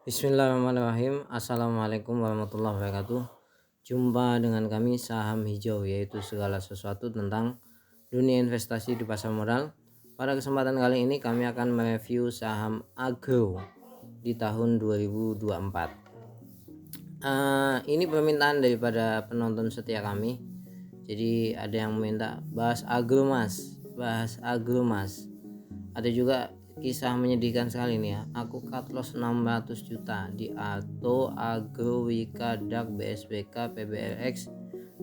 Bismillahirrahmanirrahim. Assalamualaikum warahmatullahi wabarakatuh. Jumpa dengan kami Saham Hijau, yaitu segala sesuatu tentang dunia investasi di pasar modal. Pada kesempatan kali ini kami akan mereview saham Agro di tahun 2024. Ini permintaan daripada penonton setia kami. Jadi ada yang minta bahas Agro mas. Ada juga kisah menyedihkan sekali nih ya. Aku cut loss 600 juta di Alto, Agro, Wika, Dak, BSBK, PBRX,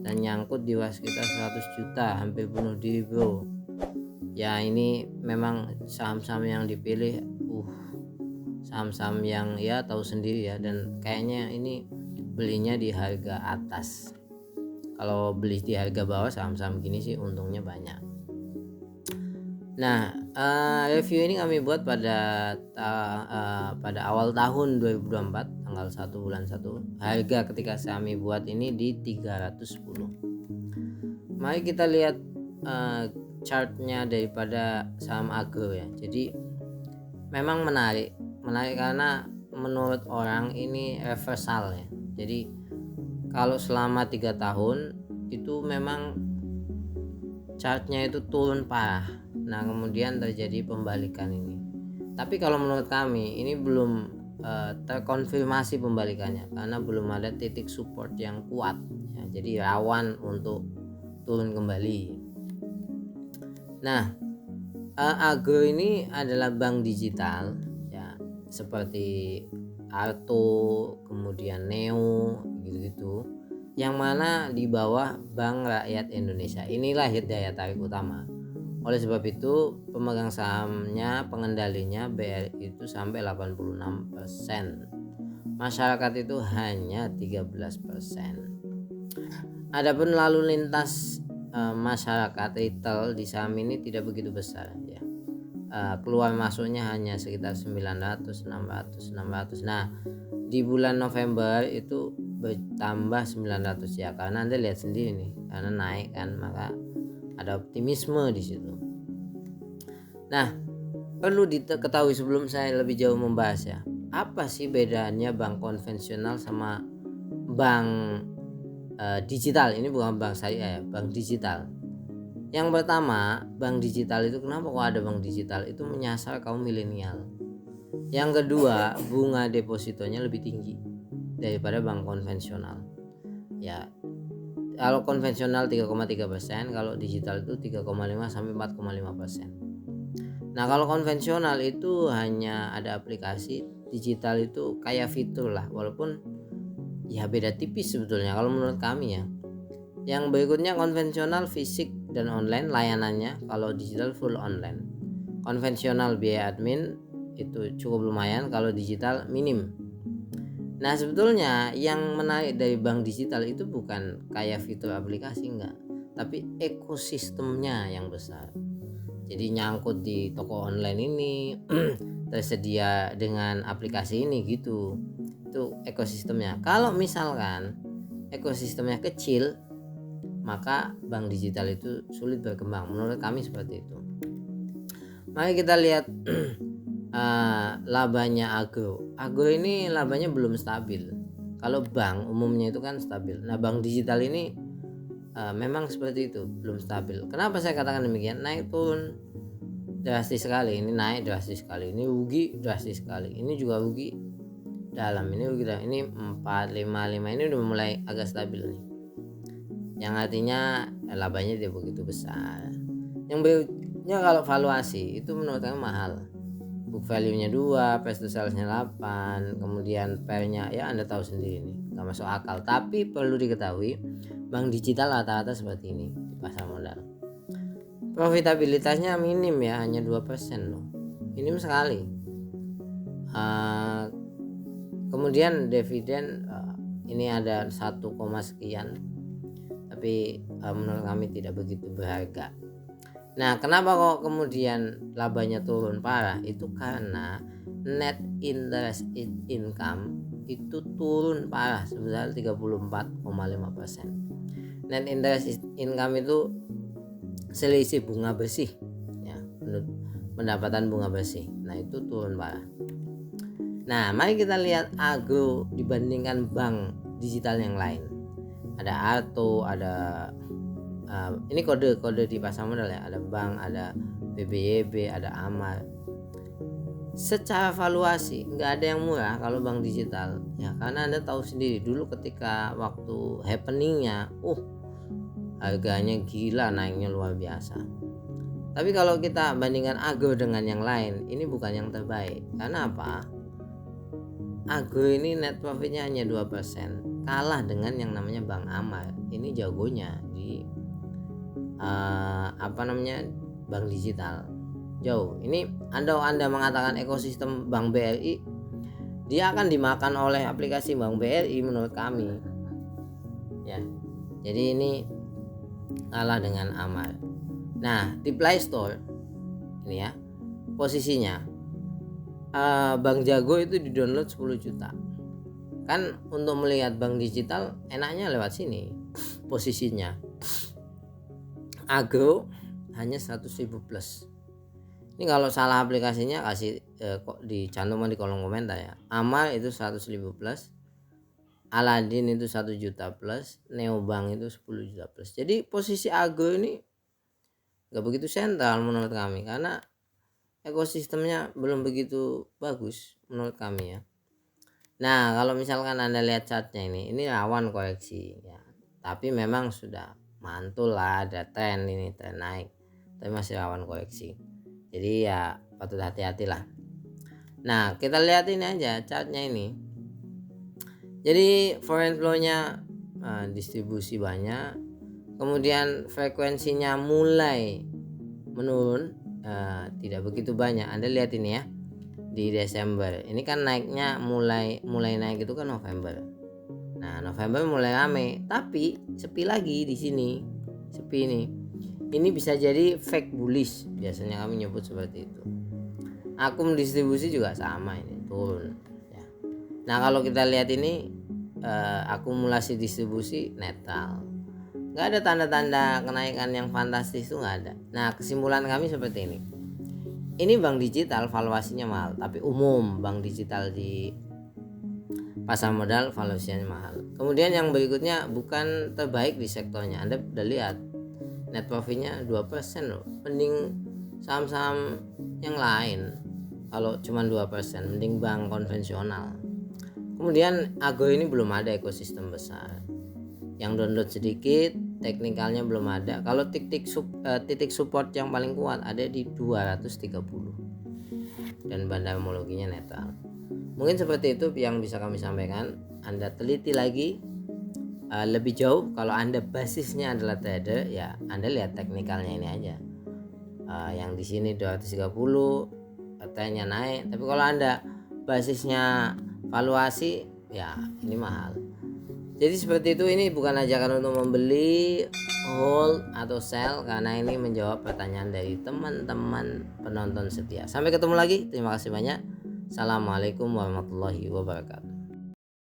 dan nyangkut di waskita 100 juta, hampir bunuh diri bro. Ya ini memang saham-saham yang dipilih saham-saham yang ya tahu sendiri ya, dan kayaknya ini belinya di harga atas. Kalau beli di harga bawah saham-saham gini sih untungnya banyak. Nah, review ini kami buat pada awal tahun 2024, tanggal 1 bulan 1. Harga ketika kami buat ini di 310. Mari kita lihat chartnya daripada saham Agro ya. Jadi memang menarik karena menurut orang ini reversal ya. Jadi kalau selama 3 tahun itu memang chartnya itu turun parah. Nah kemudian terjadi pembalikan ini. Tapi kalau menurut kami ini belum terkonfirmasi pembalikannya, karena belum ada titik support yang kuat ya, jadi rawan untuk turun kembali. Nah, Agro ini adalah bank digital ya, seperti Arto, kemudian Neo gitu-gitu, yang mana di bawah Bank Rakyat Indonesia. Inilah daya tarik utama. Oleh sebab itu pemegang sahamnya, pengendalinya BRI itu sampai 86%. Masyarakat itu hanya 13%. Adapun lalu lintas masyarakat retail di saham ini tidak begitu besar ya. Keluar masuknya hanya sekitar 900, 600. Nah, di bulan November itu bertambah 900 ya, karena Anda lihat sendiri nih, karena naik kan, maka ada optimisme di situ. Nah, perlu diketahui sebelum saya lebih jauh membahas ya, apa sih bedanya bank konvensional sama bank digital? Ini bukan bank syariah ya, bank digital. Yang pertama, bank digital itu kenapa kok ada bank digital? Itu menyasar kaum milenial. Yang kedua, bunga depositonya lebih tinggi daripada bank konvensional. Ya, kalau konvensional 3,3%, kalau digital itu 3,5 sampai 4,5%. Nah, kalau konvensional itu hanya ada aplikasi, digital itu kayak fitur lah, walaupun ya beda tipis sebetulnya kalau menurut kami ya. Yang berikutnya konvensional fisik dan online layanannya, kalau digital full online. Konvensional biaya admin itu cukup lumayan, kalau digital minim. Nah sebetulnya yang menarik dari bank digital itu bukan kayak fitur aplikasi, enggak, tapi ekosistemnya yang besar. Jadi nyangkut di toko online ini tersedia dengan aplikasi ini gitu. Itu ekosistemnya. Kalau misalkan ekosistemnya kecil, maka bank digital itu sulit berkembang. Menurut kami seperti itu. Mari kita lihat labanya Agro ini labanya belum stabil. Kalau bank umumnya itu kan stabil. Nah bank digital ini memang seperti itu, belum stabil. Kenapa saya katakan demikian? Naik turun drastis sekali. Ini naik drastis sekali, ini rugi drastis sekali, ini juga rugi dalam, ini rugi dalam. Ini 455 ini udah mulai agak stabil nih, yang artinya labanya tidak begitu besar. Yang berikutnya kalau valuasi itu menurut saya mahal. Book value-nya 2, price to sales-nya 8, kemudian PER-nya ya Anda tahu sendiri nih, nggak masuk akal. Tapi perlu diketahui, bank digital rata-rata seperti ini di pasar modal. Profitabilitasnya minim ya, hanya 2% loh. Minim sekali. Kemudian dividen ini ada 1, sekian. Tapi menurut kami tidak begitu berharga. Nah, kenapa kok kemudian labanya turun parah? Itu karena net interest income itu turun parah sebesar 34,5%. Net interest income itu selisih bunga bersih ya, pendapatan bunga bersih. Nah, itu turun parah. Nah, mari kita lihat Agro dibandingkan bank digital yang lain. Ada Arto, ada ini kode-kode di pasar modal ya. Ada bank, ada BBYB, ada Amar. Secara valuasi nggak ada yang murah kalau bank digital ya, karena Anda tahu sendiri dulu ketika waktu happeningnya, harganya gila, naiknya luar biasa. Tapi kalau kita bandingkan Agro dengan yang lain, ini bukan yang terbaik. Karena apa? Agro ini net profitnya hanya 2%, kalah dengan yang namanya Bank Amar. Ini jagonya di bank digital. Jauh. Ini Anda mengatakan ekosistem Bank BRI, dia akan dimakan oleh aplikasi Bank BRI menurut kami. Ya. Jadi ini kalah dengan Amar. Nah, di Play Store ini ya, posisinya Bank Jago itu di-download 10 juta. Kan untuk melihat bank digital enaknya lewat sini posisinya. Agro hanya 100.000 plus. Ini kalau salah aplikasinya kasih kok dicantumkan di kolom komentar ya. Amar itu 100.000 plus, Aladin itu 1 juta plus, Neobank itu 10 juta plus. Jadi posisi Agro ini gak begitu sentral menurut kami, karena ekosistemnya belum begitu bagus menurut kami ya. Nah, kalau misalkan Anda lihat chartnya ini rawan koreksi ya, tapi memang sudah mantul lah, ada tren naik, tapi masih rawan koreksi. Jadi ya patut hati-hatilah. Nah, kita lihat ini aja chartnya ini. Jadi foreign flow-nya distribusi banyak, kemudian frekuensinya mulai menurun, tidak begitu banyak. Anda lihat ini ya, di Desember ini kan naiknya mulai naik itu kan November. Nah, November mulai rame, tapi sepi lagi di sini. Sepi ini bisa jadi fake bullish, biasanya kami nyebut seperti itu. Akum distribusi juga sama, ini turun ya. Nah, kalau kita lihat ini akumulasi distribusi netral, nggak ada tanda-tanda kenaikan yang fantastis, itu nggak ada. Nah, kesimpulan kami seperti ini bank digital valuasinya mahal, tapi umum bank digital di pasar modal valuasinya mahal. Kemudian yang berikutnya bukan terbaik di sektornya. Anda udah lihat net profitnya 2% loh. Mending saham-saham yang lain kalau cuma 2%, mending bank konvensional. Kemudian Agro ini belum ada ekosistem besar. Yang download sedikit, teknikalnya belum ada. Kalau titik support yang paling kuat ada di 230 dan banda homologinya netral. Mungkin seperti itu yang bisa kami sampaikan. Anda teliti lagi lebih jauh. Kalau Anda basisnya adalah trader ya, Anda lihat teknikalnya ini aja. Yang di sini 230 trennya naik, tapi kalau Anda basisnya valuasi ya ini mahal. Jadi seperti itu, ini bukan ajakan untuk membeli, hold atau sell, karena ini menjawab pertanyaan dari teman-teman penonton setia. Sampai ketemu lagi, terima kasih banyak. Assalamualaikum warahmatullahi wabarakatuh.